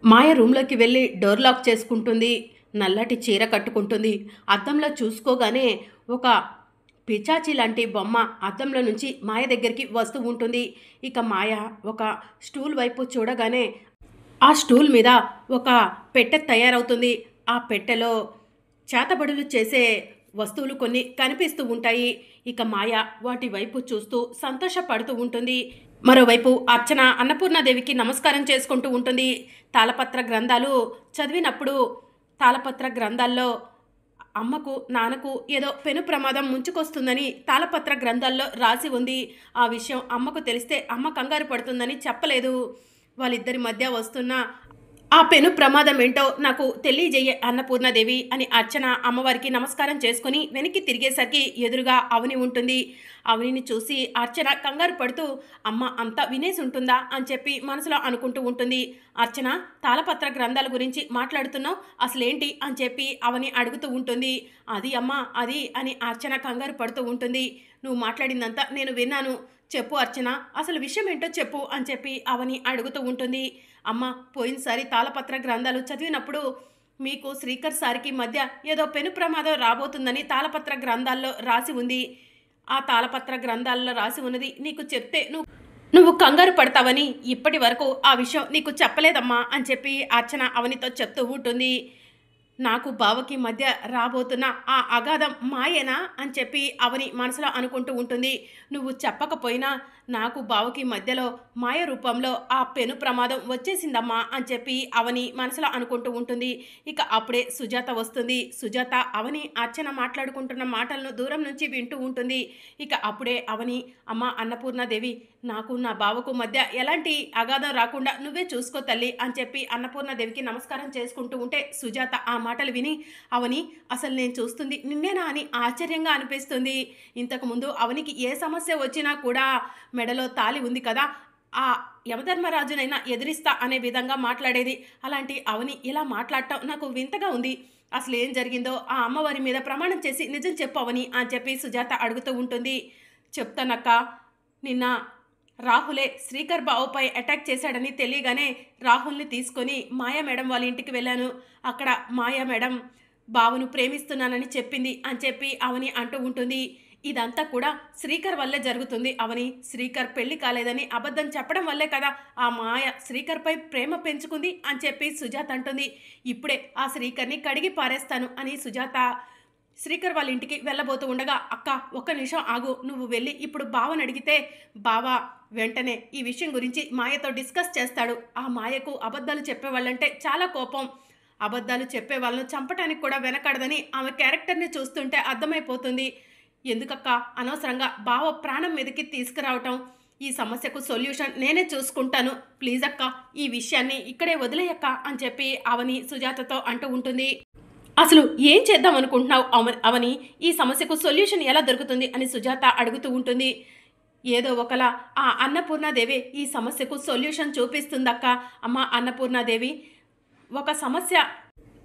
మాయ రూమ్లోకి వెళ్ళి door lock చేసుకుంటుంది. నల్లటి చీర కట్టుకుంటుంది. అద్దంలో చూసుకోగానే ఒక పిచాచి లాంటి బొమ్మ అద్దంలో నుంచి మాయ దగ్గరికి వస్తూ ఉంటుంది. ఇక మాయ ఒక స్టూల్ వైపు చూడగానే ఆ స్టూల్ మీద ఒక పెట్టె తయారవుతుంది. ఆ పెట్టెలో చేతబడులు చేసే వస్తువులు కొన్ని కనిపిస్తూ ఉంటాయి. ఇక మాయ వాటి వైపు చూస్తూ సంతోషపడుతూ ఉంటుంది. మరోవైపు అర్చన అన్నపూర్ణాదేవికి నమస్కారం చేసుకుంటూ ఉంటుంది. తాళపత్ర గ్రంథాలు చదివినప్పుడు తాళపత్ర గ్రంథాల్లో అమ్మకు నాన్నకు ఏదో పెను ప్రమాదం ముంచుకొస్తుందని తాళపత్ర గ్రంథాల్లో రాసి ఉంది. ఆ విషయం అమ్మకు తెలిస్తే అమ్మ కంగారు పడుతుందని చెప్పలేదు. వాళ్ళిద్దరి మధ్య వస్తున్న ఆ పెను ప్రమాదం ఏంటో నాకు తెలియజేయ అన్నపూర్ణాదేవి అని అర్చన అమ్మవారికి నమస్కారం చేసుకుని వెనక్కి తిరిగేసరికి ఎదురుగా అవని ఉంటుంది. అవనిని చూసి అర్చన కంగారు పడుతూ అమ్మ అంతా వినేసి ఉంటుందా అని చెప్పి మనసులో అనుకుంటూ ఉంటుంది. అర్చన, తాళపత్ర గ్రంథాల గురించి మాట్లాడుతున్నావు, అసలేంటి అని చెప్పి అవని అడుగుతూ ఉంటుంది. అది అమ్మ అది అని అర్చన కంగారు పడుతూ ఉంటుంది. నువ్వు మాట్లాడిందంతా నేను విన్నాను, చెప్పు అర్చన, అసలు విషయం ఏంటో చెప్పు అని చెప్పి అవని అడుగుతూ ఉంటుంది. అమ్మ, పోయినసారి తాళపత్ర గ్రంథాలు చదివినప్పుడు మీకు శ్రీకర్ సార్కి మధ్య ఏదో పెను ప్రమాదం రాబోతుందని తాళపత్ర గ్రంథాల్లో రాసి ఉంది. ఆ తాళపత్ర గ్రంథాల్లో రాసి ఉన్నది నీకు చెప్తే నువ్వు కంగారు పడతావని ఇప్పటి వరకు ఆ విషయం నీకు చెప్పలేదమ్మా అని చెప్పి అర్చన అవనితో చెప్తూ ఉంటుంది. నాకు బావకి మధ్య రాబోతున్న ఆ అగాధం మాయేనా అని చెప్పి అవని మనసులో అనుకుంటూ ఉంటుంది. నువ్వు చెప్పకపోయినా నాకు బావకి మధ్యలో మాయ రూపంలో ఆ పెను ప్రమాదం వచ్చేసిందమ్మా అని చెప్పి అవని మనసులో అనుకుంటూ ఉంటుంది. ఇక అప్పుడే సుజాత వస్తుంది. సుజాత అవని అర్చన మాట్లాడుకుంటున్న మాటలను దూరం నుంచి వింటూ ఉంటుంది. ఇక అప్పుడే అవని, అమ్మ అన్నపూర్ణాదేవి, నాకు నా బావకు మధ్య ఎలాంటి అగాధం రాకుండా నువ్వే చూసుకో తల్లి అని చెప్పి అన్నపూర్ణాదేవికి నమస్కారం చేసుకుంటూ ఉంటే సుజాత ఆ మాటలు విని, అవని, అసలు నేను చూస్తుంది నిన్నేనా అని ఆశ్చర్యంగా అనిపిస్తుంది. ఇంతకుముందు అవనికి ఏ సమస్య వచ్చినా కూడా మెడలో తాలి ఉంది కదా, ఆ యమధర్మరాజునైనా ఎదిరిస్తా అనే విధంగా మాట్లాడేది. అలాంటి అవని ఇలా మాట్లాడటం నాకు వింతగా ఉంది. అసలు ఏం జరిగిందో ఆ అమ్మవారి మీద ప్రమాణం చేసి నిజం చెప్పు అవని అని చెప్పి సుజాత అడుగుతూ ఉంటుంది. చెప్తానక్క, నిన్న రాహులే శ్రీకర్ బావుపై అటాక్ చేశాడని తెలియగానే రాహుల్ని తీసుకొని మాయా మేడం వాళ్ళ ఇంటికి వెళ్ళాను. అక్కడ మాయా మేడం బావను ప్రేమిస్తున్నానని చెప్పింది అని చెప్పి అవని అంటూ ఉంటుంది. ఇదంతా కూడా శ్రీకర్ వల్లే జరుగుతుంది అవని. శ్రీకర్ పెళ్లి కాలేదని అబద్ధం చెప్పడం వల్లే కదా ఆ మాయ శ్రీకర్పై ప్రేమ పెంచుకుంది అని చెప్పి సుజాత అంటుంది. ఇప్పుడే ఆ శ్రీకర్ని కడిగి పారేస్తాను అని సుజాత శ్రీకర్ వాళ్ళ ఇంటికి వెళ్ళబోతూ ఉండగా, అక్క ఒక్క నిమిషం ఆగు, నువ్వు వెళ్ళి ఇప్పుడు బావని అడిగితే బావ వెంటనే ఈ విషయం గురించి మాయతో డిస్కస్ చేస్తాడు. ఆ మాయకు అబద్ధాలు చెప్పేవాళ్ళంటే చాలా కోపం. అబద్ధాలు చెప్పే వాళ్ళను చంపటానికి కూడా వెనకడదని ఆమె క్యారెక్టర్ని చూస్తుంటే అర్థమైపోతుంది. ఎందుకక్క అనవసరంగా బావ ప్రాణం మీదకి తీసుకురావటం? ఈ సమస్యకు సొల్యూషన్ నేనే చూసుకుంటాను, ప్లీజ్ అక్క ఈ విషయాన్ని ఇక్కడే వదిలేయక్క అని చెప్పి అవని సుజాతతో అంటూ ఉంటుంది. అసలు ఏం చేద్దాం అనుకుంటున్నావు అవని? ఈ సమస్యకు సొల్యూషన్ ఎలా దొరుకుతుంది అని సుజాత అడుగుతూ ఉంటుంది. ఏదో ఒకలా ఆ అన్నపూర్ణాదేవి ఈ సమస్యకు సొల్యూషన్ చూపిస్తుందక్క. అమ్మ అన్నపూర్ణాదేవి, ఒక సమస్య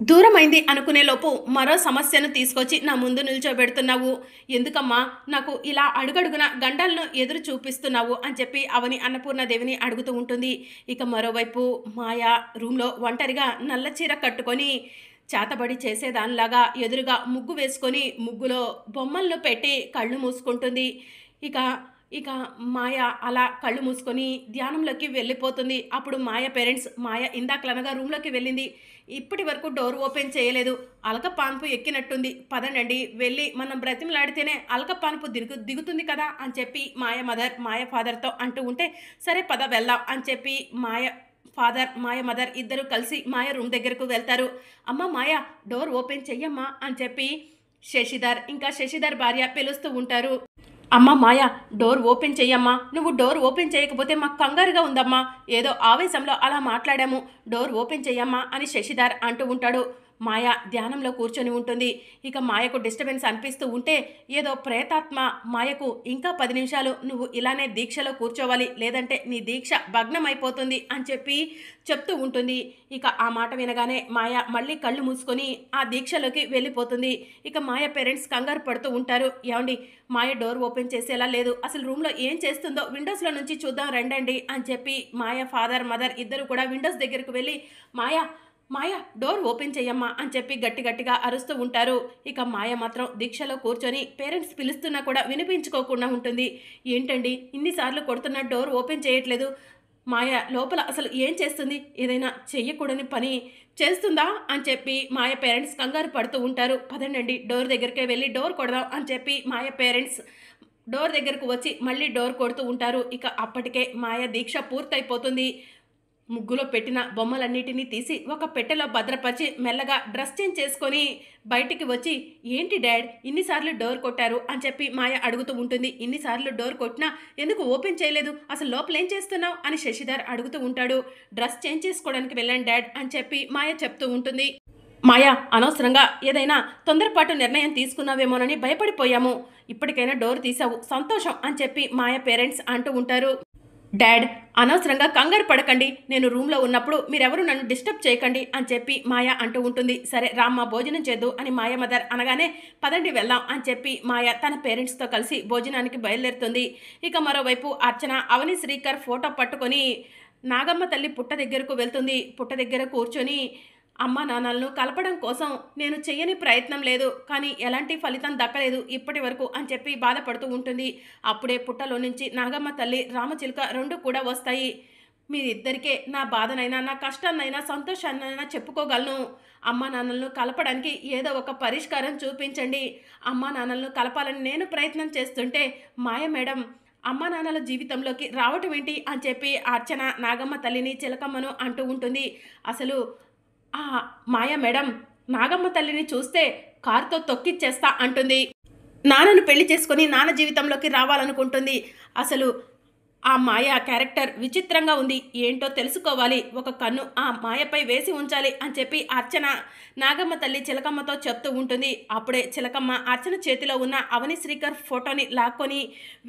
దూరమైంది అనుకునే లోపు మరో సమస్యను తీసుకొచ్చి నా ముందు నిల్చోబెడుతున్నావు. ఎందుకమ్మా నాకు ఇలా అడుగడుగున గండాలను ఎదురు చూపిస్తున్నావు అని చెప్పి అవని అన్నపూర్ణాదేవిని అడుగుతూ ఉంటుంది. ఇక మరోవైపు మాయా రూమ్లో ఒంటరిగా నల్ల చీర కట్టుకొని చేతబడి చేసేదానిలాగా ఎదురుగా ముగ్గు వేసుకొని ముగ్గులో బొమ్మలను పెట్టి కళ్ళు మూసుకుంటుంది. ఇక ఇక మాయ అలా కళ్ళు మూసుకొని ధ్యానంలోకి వెళ్ళిపోతుంది. అప్పుడు మాయ పేరెంట్స్, మాయ ఇందాకలనగా రూమ్లోకి వెళ్ళింది, ఇప్పటి వరకు డోర్ ఓపెన్ చేయలేదు, అలక పాన్పు ఎక్కినట్టుంది, పదండి వెళ్ళి మనం బ్రతిమలాడితేనే అలక పాన్పు దిగుతుంది కదా అని చెప్పి మాయ ఫాదర్తో అంటూ ఉంటే, సరే పద వెళ్దాం అని చెప్పి మాయ ఫాదర్ మాయ మదర్ ఇద్దరు కలిసి మాయ రూమ్ దగ్గరకు వెళ్తారు. అమ్మ మాయ డోర్ ఓపెన్ చెయ్యమ్మా అని చెప్పి శశిధర్ ఇంకా శశిధర్ భార్య పిలుస్తూ ఉంటారు. అమ్మ మాయ డోర్ ఓపెన్ చెయ్యమ్మా, నువ్వు డోర్ ఓపెన్ చేయకపోతే మాకు కంగారుగా ఉందమ్మా, ఏదో ఆవేశంలో అలా మాట్లాడాము, డోర్ ఓపెన్ చెయ్యమ్మా అని శశిధర్ అంటూ ఉంటాడు. మాయ ధ్యానంలో కూర్చొని ఉంటుంది. ఇక మాయకు డిస్టర్బెన్స్ అనిపిస్తూ ఉంటే ఏదో ప్రేతాత్మ మాయకు ఇంకా 10 నిమిషాలు నువ్వు ఇలానే దీక్షలో కూర్చోవాలి, లేదంటే నీ దీక్ష భగ్నమైపోతుంది అని చెప్పి చెప్తూ ఉంటుంది. ఇక ఆ మాట వినగానే మాయ మళ్ళీ కళ్ళు మూసుకొని ఆ దీక్షలోకి వెళ్ళిపోతుంది. ఇక మాయ పేరెంట్స్ కంగారు పడుతూ ఉంటారు. ఏమండి, మాయ డోర్ ఓపెన్ చేసేలా లేదు, అసలు రూమ్లో ఏం చేస్తుందో విండోస్లో నుంచి చూద్దాం రండండి అని చెప్పి మాయ ఫాదర్ మదర్ ఇద్దరు కూడా విండోస్ దగ్గరకు వెళ్ళి మాయ మాయ డోర్ ఓపెన్ చెయ్యమ్మా అని చెప్పి గట్టిగా అరుస్తూ ఉంటారు. ఇక మాయ మాత్రం దీక్షలో కూర్చొని పేరెంట్స్ పిలుస్తున్నా కూడా వినిపించుకోకుండా ఉంటుంది. ఏంటండి ఇన్నిసార్లు కొడుతున్న డోర్ ఓపెన్ చేయట్లేదు, మాయ లోపల అసలు ఏం చేస్తుంది, ఏదైనా చెయ్యకూడని పని చేస్తుందా అని చెప్పి మాయ పేరెంట్స్ కంగారు పడుతూ ఉంటారు. పదండి డోర్ దగ్గరికే వెళ్ళి డోర్ కొడదాం అని చెప్పి మాయ పేరెంట్స్ డోర్ దగ్గరకు వచ్చి మళ్ళీ డోర్ కొడుతూ ఉంటారు. ఇక అప్పటికే మాయ దీక్ష పూర్తయిపోతుంది. ముగ్గులో పెట్టిన బొమ్మలన్నిటినీ తీసి ఒక పెట్టెలో భద్రపరిచి మెల్లగా డ్రెస్ చేంజ్ చేసుకొని బయటికి వచ్చి, ఏంటి డాడ్ ఇన్నిసార్లు డోర్ కొట్టారు అని చెప్పి మాయ అడుగుతూ ఉంటుంది. ఇన్నిసార్లు డోర్ కొట్టినా ఎందుకు ఓపెన్ చేయలేదు, అసలు లోపల ఏం చేస్తున్నావు అని శశిధర్ అడుగుతూ ఉంటాడు. డ్రెస్ చేంజ్ చేసుకోవడానికి వెళ్ళాను డాడ్ అని చెప్పి మాయ చెప్తూ ఉంటుంది. మాయ, అనవసరంగా ఏదైనా తొందరపాటు నిర్ణయం తీసుకున్నావేమోనని భయపడిపోయాము, ఇప్పటికైనా డోర్ తీసావు సంతోషం అని చెప్పి మాయ పేరెంట్స్ అంటూ ఉంటారు. డాడ్, అనవసరంగా కంగారు పడకండి, నేను రూమ్లో ఉన్నప్పుడు మీరెవరూ నన్ను డిస్టర్బ్ చేయకండి అని చెప్పి మాయ అంటూ ఉంటుంది. సరే రామ్మ భోజనం చేద్దు అని మాయ మదర్ అనగానే పదండి వెళ్దాం అని చెప్పి మాయ తన పేరెంట్స్తో కలిసి భోజనానికి బయలుదేరుతుంది. ఇక మరోవైపు అర్చన అవని శ్రీకర్ ఫోటో పట్టుకొని నాగమ్మ తల్లి పుట్ట దగ్గరకు వెళ్తుంది. పుట్ట దగ్గర కూర్చొని అమ్మ నాన్నలను కలపడం కోసం నేను చెయ్యని ప్రయత్నం లేదు, కానీ ఎలాంటి ఫలితం దక్కలేదు ఇప్పటి వరకు అని చెప్పి బాధపడుతూ ఉంటుంది. అప్పుడే పుట్టలో నుంచి నాగమ్మ తల్లి రామచిలుక రెండు కూడా వస్తాయి. మీరిద్దరికే నా బాధనైనా నా కష్టాన్నైనా సంతోషాన్నైనా చెప్పుకోగలను, అమ్మ నాన్నలను కలపడానికి ఏదో ఒక పరిష్కారం చూపించండి. అమ్మ నాన్నలను కలపాలని నేను ప్రయత్నం చేస్తుంటే మాయ మేడం అమ్మ నాన్నల జీవితంలోకి రావటం ఏంటి అని చెప్పి అర్చన నాగమ్మ తల్లిని చిలకమ్మను అంటూ ఉంటుంది. అసలు ఆ మాయ మేడం నాగమ్మ తల్లిని చూస్తే కారుతో తొక్కిచ్చేస్తా అంటుంది. నాన్నను పెళ్లి చేసుకొని నాన్న జీవితంలోకి రావాలనుకుంటుంది. అసలు ఆ మాయ క్యారెక్టర్ విచిత్రంగా ఉంది, ఏంటో తెలుసుకోవాలి, ఒక కన్ను ఆ మాయపై వేసి ఉంచాలి అని చెప్పి అర్చన నాగమ్మ తల్లి చిలకమ్మతో చెప్తూ ఉంటుంది. అప్పుడే చిలకమ్మ అర్చన చేతిలో ఉన్న అవని శ్రీకర్ ఫోటోని లాక్కొని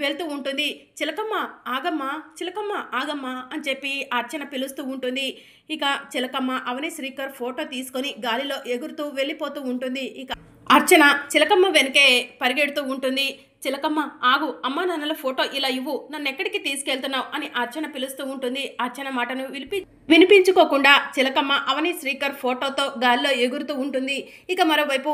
వెళ్తూ ఉంటుంది. చిలకమ్మ ఆగమ్మ, చిలకమ్మ ఆగమ్మ అని చెప్పి అర్చన పిలుస్తూ ఉంటుంది. ఇక చిలకమ్మ అవని శ్రీకర్ ఫోటో తీసుకొని గాలిలో ఎగురుతూ వెళ్ళిపోతూ ఉంటుంది. ఇక అర్చన చిలకమ్మ వెనకే పరిగెడుతూ ఉంటుంది. చిలకమ్మ ఆగు, అమ్మా నాన్నల ఫోటో ఇలా ఇవ్వు, నన్ను ఎక్కడికి తీసుకెళ్తున్నావు అని అర్చన పిలుస్తూ ఉంటుంది. అర్చన మాటను వినిపించుకోకుండా చిలకమ్మ అవని శ్రీకర్ ఫోటోతో గాల్లో ఎగురుతూ ఉంటుంది. ఇక మరోవైపు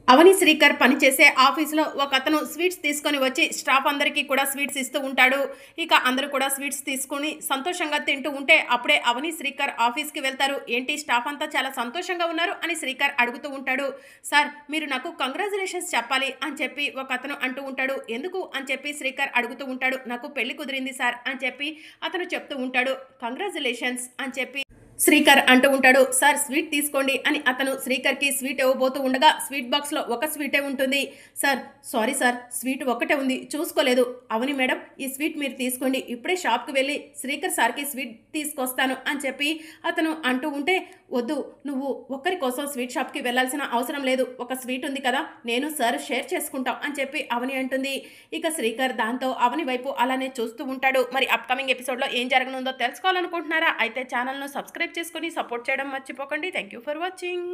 అవని శ్రీకర్ పనిచేసే ఆఫీసులో ఒక అతను స్వీట్స్ తీసుకొని వచ్చి స్టాఫ్ అందరికీ కూడా స్వీట్స్ ఇస్తూ ఉంటాడు. ఇక అందరూ కూడా స్వీట్స్ తీసుకుని సంతోషంగా తింటూ ఉంటే అప్పుడే అవని శ్రీకర్ ఆఫీస్కి వెళ్తారు. ఏంటి స్టాఫ్ అంతా చాలా సంతోషంగా ఉన్నారు అని శ్రీకర్ అడుగుతూ ఉంటాడు. సార్, మీరు నాకు కంగ్రాచులేషన్స్ చెప్పాలి అని చెప్పి ఒక అతను అంటూ ఉంటాడు. ఎందుకు అని చెప్పి శ్రీకర్ అడుగుతూ ఉంటాడు. నాకు పెళ్లి కుదిరింది సార్ అని చెప్పి అతను చెప్తూ ఉంటాడు. కంగ్రాచులేషన్స్ అని చెప్పి శ్రీకర్ అంటూ ఉంటాడు. సార్ స్వీట్ తీసుకోండి అని అతను శ్రీకర్కి స్వీట్ ఇవ్వబోతూ ఉండగా స్వీట్ బాక్స్లో ఒక స్వీటే ఉంటుంది. సార్ సారీ సార్, స్వీట్ ఒక్కటే ఉంది, చూసుకోలేదు. అవని మేడం, ఈ స్వీట్ మీరు తీసుకోండి, ఇప్పుడే షాప్కి వెళ్ళి శ్రీకర్ సార్కి స్వీట్ తీసుకొస్తాను అని చెప్పి అతను అంటూ ఉంటే, వద్దు, నువ్వు ఒక్కరి కోసం స్వీట్ షాప్కి వెళ్ళాల్సిన అవసరం లేదు, ఒక స్వీట్ ఉంది కదా, నేను సార్ షేర్ చేసుకుంటాం అని చెప్పి అవని అంటుంది. ఇక శ్రీకర్ దాంతో అవని వైపు అలానే చూస్తూ ఉంటాడు. మరి అప్కమింగ్ ఎపిసోడ్లో ఏం జరగనుందో తెలుసుకోవాలనుకుంటున్నారా? అయితే ఛానల్ను సబ్స్క్రైబ్ చేసుకొని సపోర్ట్ చేయడం మర్చిపోకండి. Thank you for watching.